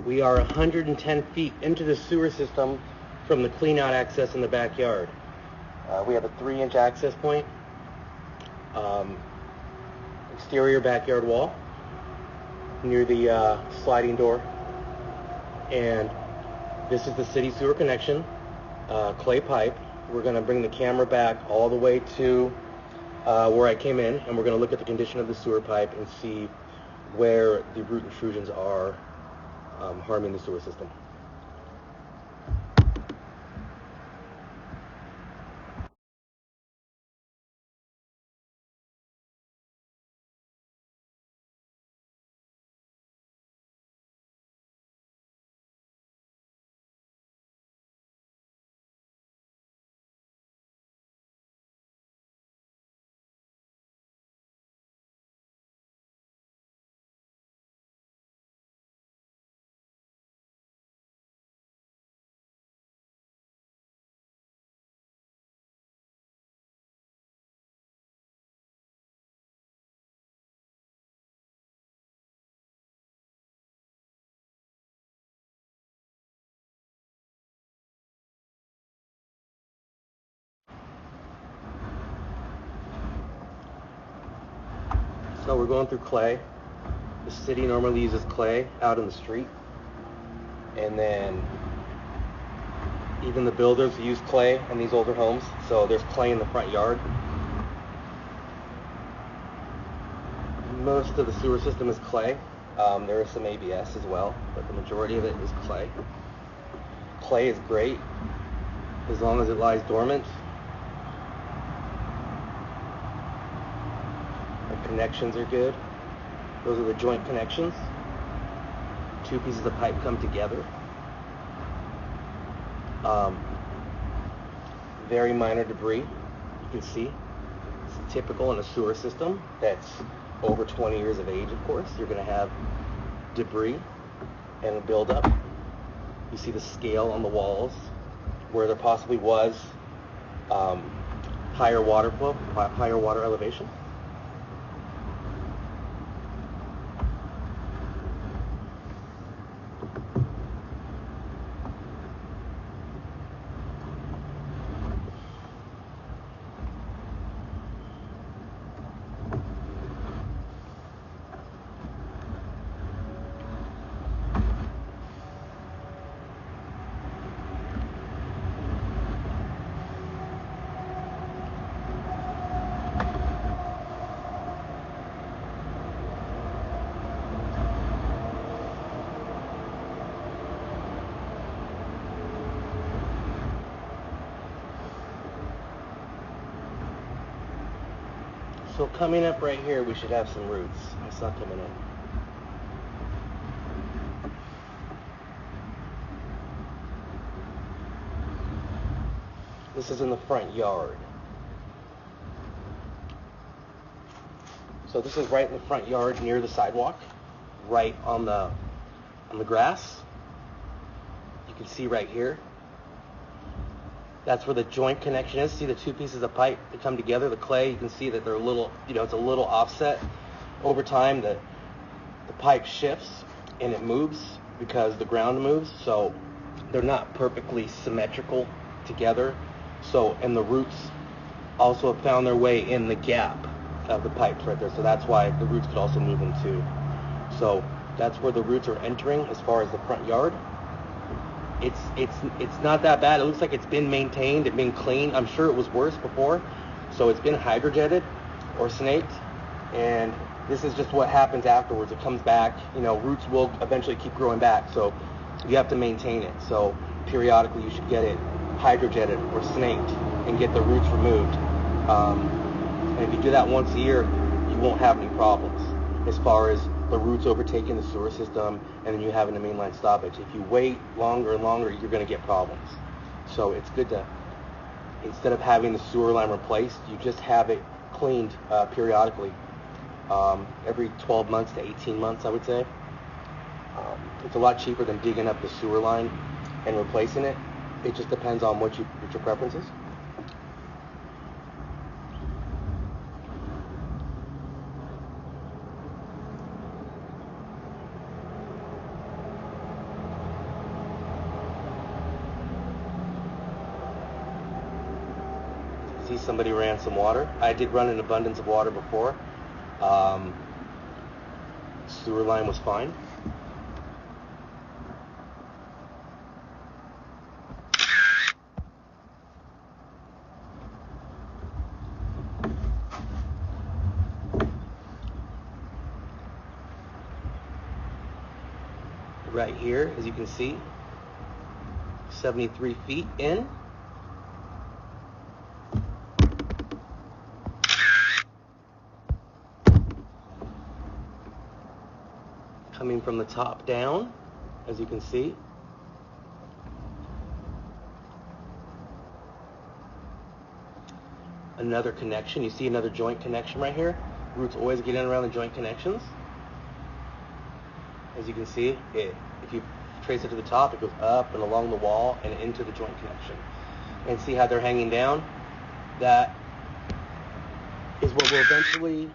We are 110 feet into the sewer system from the clean-out access in the backyard. We have a 3-inch access point, exterior backyard wall near the sliding door, and this is the city sewer connection, clay pipe. We're going to bring the camera back all the way to where I came in, and we're going to look at the condition of the sewer pipe and see where the root intrusions are harming the sewer system. So we're going through clay. The city normally uses clay out in the street, and then even the builders use clay in these older homes, so there's clay in the front yard. Most of the sewer system is clay. There is some ABS as well, but the majority of it is clay. Clay is great as long as it lies dormant. The connections are good. Those are the joint connections. 2 pieces of pipe come together. Very minor debris, you can see. It's typical in a sewer system that's over 20 years of age, of course. You're going to have debris and a buildup. You see the scale on the walls where there possibly was higher water flow, higher water elevation. So coming up right here, we should have some roots. It's not coming in. This is in the front yard. So this is right in the front yard near the sidewalk, right on the grass. You can see right here. That's where the joint connection is. See the 2 pieces of pipe that come together, the clay. You can see that they're a little, it's a little offset. Over time, the pipe shifts and it moves because the ground moves. So they're not perfectly symmetrical together. So, and the roots also have found their way in the gap of the pipes right there. So that's why the roots could also move in too. So that's where the roots are entering as far as the front yard. It's not that bad. It looks like it's been maintained and been cleaned. I'm sure it was worse before. So it's been hydrojetted or snaked, and this is just what happens afterwards. It comes back. Roots will eventually keep growing back, so you have to maintain it. So periodically you should get it hydrojetted or snaked and get the roots removed. And if you do that once a year, you won't have any problems as far as the roots overtaking the sewer system and then you having a mainline stoppage. If you wait longer and longer, you're going to get problems. So it's good to, instead of having the sewer line replaced, you just have it cleaned periodically, every 12 months to 18 months, I would say. It's a lot cheaper than digging up the sewer line and replacing it. It just depends on what your preference is. see somebody ran some water. I did run an abundance of water before. Sewer line was fine. Right here, as you can see, 73 feet in. Coming from the top down, as you can see. Another connection. You see another joint connection right here. Roots always get in around the joint connections. As you can see, if you trace it to the top, it goes up and along the wall and into the joint connection. And see how they're hanging down? That is what will eventually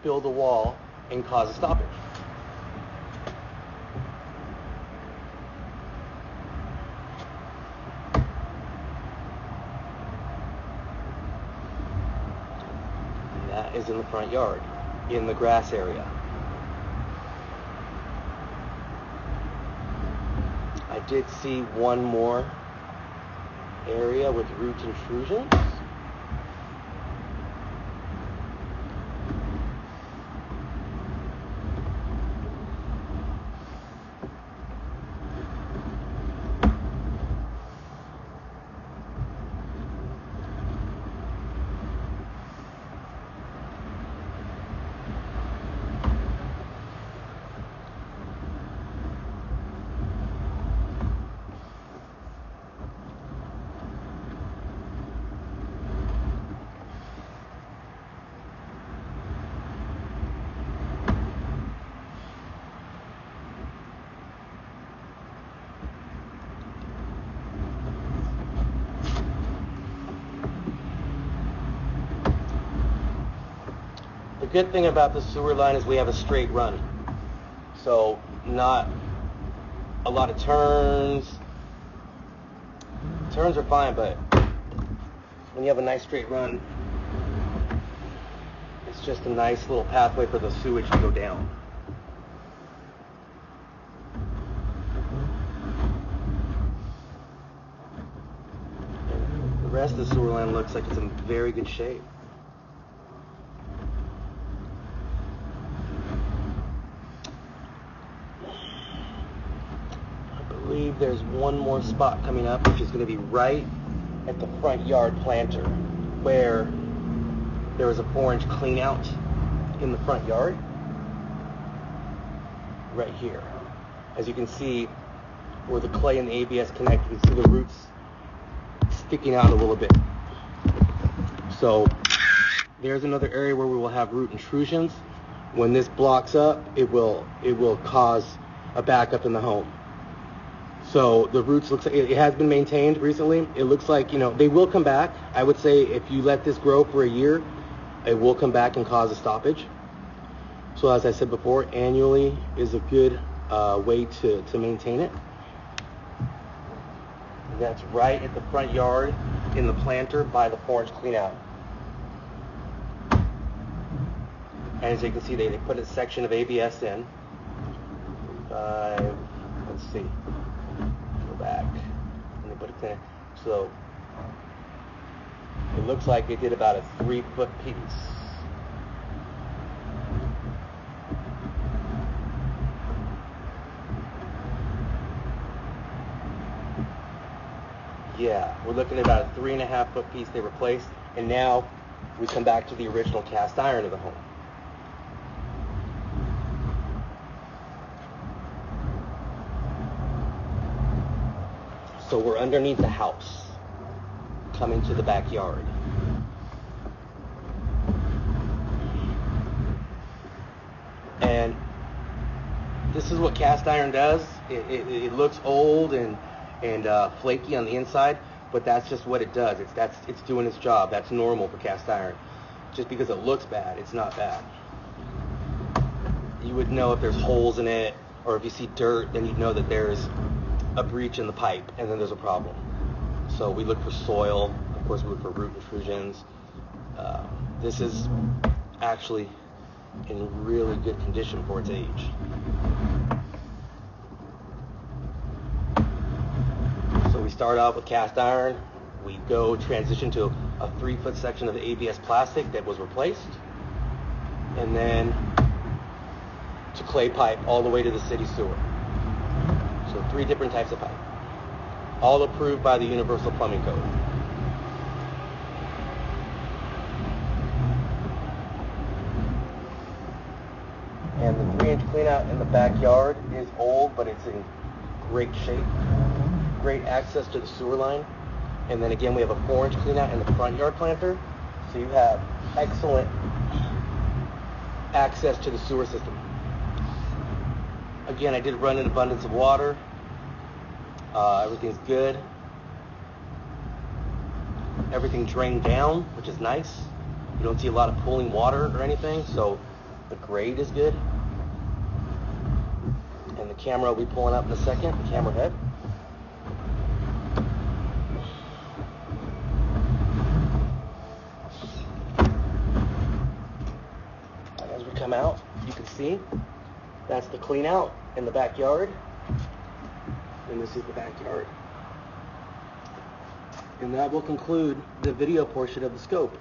fill the wall and cause a stoppage. And that is in the front yard, in the grass area. I did see one more area with root intrusions. The good thing about the sewer line is we have a straight run. So not a lot of turns. Turns are fine, but when you have a nice straight run, it's just a nice little pathway for the sewage to go down. The rest of the sewer line looks like it's in very good shape. I believe there's one more spot coming up, which is going to be right at the front yard planter, where there was a 4-inch clean out in the front yard. Right here. As you can see, where the clay and the ABS connect, you can see the roots sticking out a little bit. So there's another area where we will have root intrusions. When this blocks up, it will cause a backup in the home. So the roots looks like it has been maintained recently. It looks like, they will come back. I would say if you let this grow for a year, it will come back and cause a stoppage. So as I said before, annually is a good way to maintain it. And that's right at the front yard in the planter by the 4-inch clean out. And as you can see, they put a section of ABS in. Let's see. Back and they put it in. So it looks like they did about a 3-foot piece. Yeah, we're looking at about a 3.5-foot piece they replaced, and now we come back to the original cast iron of the home. So we're underneath the house, coming to the backyard. And this is what cast iron does. It looks old and flaky on the inside, but that's just what it does. It's doing its job. That's normal for cast iron. Just because it looks bad, it's not bad. You would know if there's holes in it, or if you see dirt, then you'd know that there's a breach in the pipe, and then there's a problem. So we look for soil, of course we look for root intrusions, This is actually in really good condition for its age. So we start out with cast iron. We go transition to a 3-foot section of ABS plastic that was replaced, and then to clay pipe all the way to the city sewer. So 3 different types of pipe, all approved by the Universal Plumbing Code. And the 3-inch cleanout in the backyard is old, but it's in great shape. Great access to the sewer line. And then again, we have a 4-inch cleanout in the front yard planter. So you have excellent access to the sewer system. Again, I did run an abundance of water. Everything's good. Everything drained down, which is nice. You don't see a lot of pooling water or anything, so the grade is good. And the camera will be pulling up in a second, the camera head. And as we come out, you can see that's the clean out in the backyard. And this is the backyard. And that will conclude the video portion of the scope.